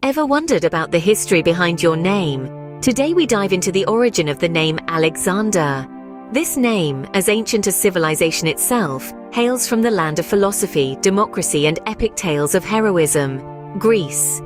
Ever wondered about the history behind your name? Today we dive into the origin of the name Alexander. This name, as ancient as civilization itself, hails from the land of philosophy, democracy, and epic tales of heroism, Greece.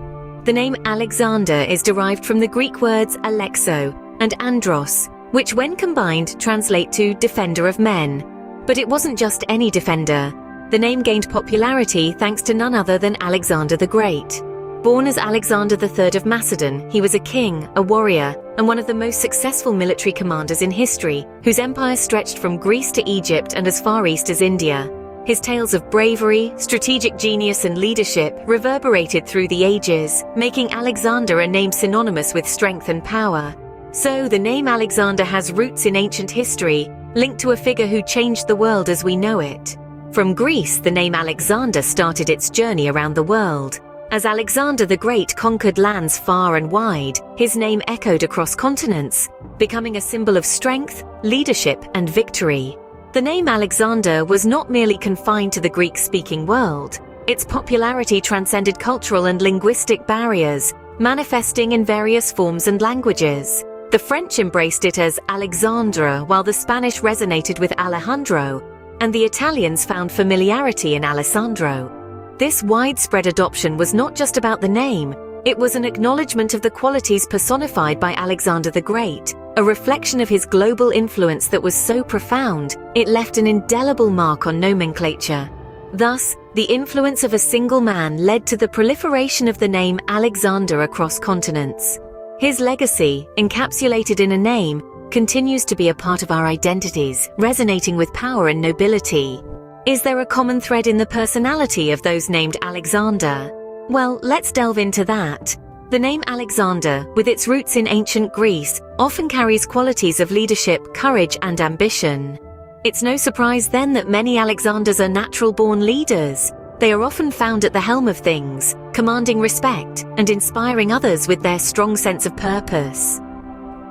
The name Alexander is derived from the Greek words alexo and andros, which when combined translate to defender of men. But it wasn't just any defender. The name gained popularity thanks to none other than Alexander the Great. Born as Alexander III of Macedon, he was a king, a warrior, and one of the most successful military commanders in history, whose empire stretched from Greece to Egypt and as far east as India. His tales of bravery, strategic genius, and leadership reverberated through the ages, making Alexander a name synonymous with strength and power. So, the name Alexander has roots in ancient history, linked to a figure who changed the world as we know it. From Greece, the name Alexander started its journey around the world. As Alexander the Great conquered lands far and wide, his name echoed across continents, becoming a symbol of strength, leadership, and victory. The name Alexander was not merely confined to the Greek-speaking world. Its popularity transcended cultural and linguistic barriers, manifesting in various forms and languages. The French embraced it as Alexandre, while the Spanish resonated with Alejandro, and the Italians found familiarity in Alessandro. This widespread adoption was not just about the name, it was an acknowledgement of the qualities personified by Alexander the Great, a reflection of his global influence that was so profound, it left an indelible mark on nomenclature. Thus, the influence of a single man led to the proliferation of the name Alexander across continents. His legacy, encapsulated in a name, continues to be a part of our identities, resonating with power and nobility. Is there a common thread in the personality of those named Alexander? Well, let's delve into that. The name Alexander, with its roots in ancient Greece, often carries qualities of leadership, courage, and ambition. It's no surprise then that many Alexanders are natural-born leaders. They are often found at the helm of things, commanding respect and inspiring others with their strong sense of purpose.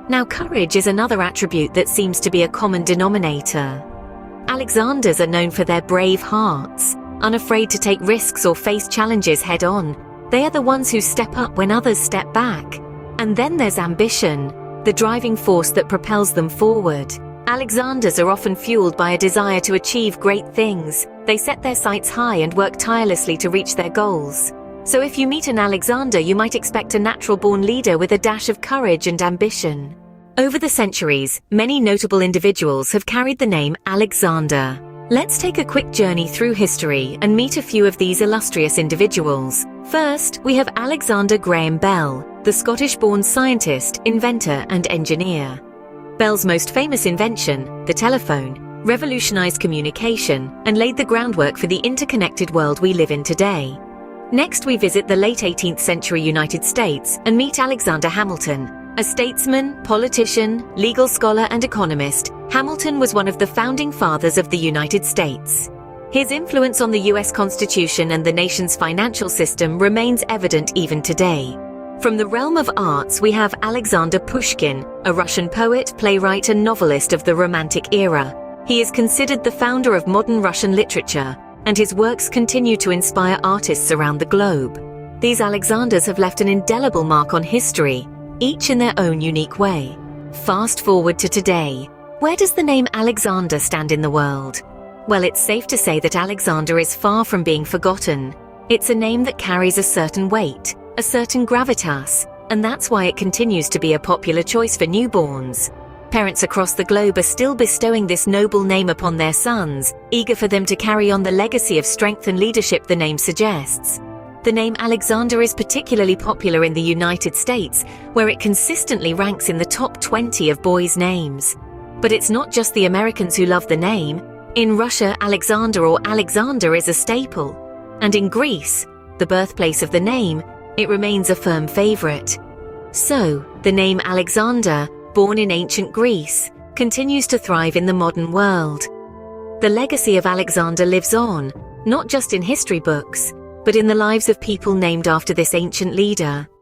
Now, courage is another attribute that seems to be a common denominator. Alexanders are known for their brave hearts, unafraid to take risks or face challenges head-on. They are the ones who step up when others step back. And then there's ambition, the driving force that propels them forward. Alexanders are often fueled by a desire to achieve great things. They set their sights high and work tirelessly to reach their goals. So if you meet an Alexander, you might expect a natural-born leader with a dash of courage and ambition. Over the centuries, many notable individuals have carried the name Alexander. Let's take a quick journey through history and meet a few of these illustrious individuals. First, we have Alexander Graham Bell, the Scottish-born scientist, inventor, and engineer. Bell's most famous invention, the telephone, revolutionized communication and laid the groundwork for the interconnected world we live in today. Next, we visit the late 18th century United States and meet Alexander Hamilton. A statesman, politician, legal scholar, and economist, Hamilton was one of the founding fathers of the United States. His influence on the US Constitution and the nation's financial system remains evident even today. From the realm of arts, we have Alexander Pushkin, a Russian poet, playwright, and novelist of the Romantic era. He is considered the founder of modern Russian literature, and his works continue to inspire artists around the globe. These Alexanders have left an indelible mark on history, each in their own unique way. Fast forward to today. Where does the name Alexander stand in the world? Well, it's safe to say that Alexander is far from being forgotten. It's a name that carries a certain weight, a certain gravitas, and that's why it continues to be a popular choice for newborns. Parents across the globe are still bestowing this noble name upon their sons, eager for them to carry on the legacy of strength and leadership the name suggests. The name Alexander is particularly popular in the United States, where it consistently ranks in the top 20 of boys' names. But it's not just the Americans who love the name. In Russia, Alexander or Alexander is a staple. And in Greece, the birthplace of the name, it remains a firm favorite. So, the name Alexander, born in ancient Greece, continues to thrive in the modern world. The legacy of Alexander lives on, not just in history books, but in the lives of people named after this ancient leader.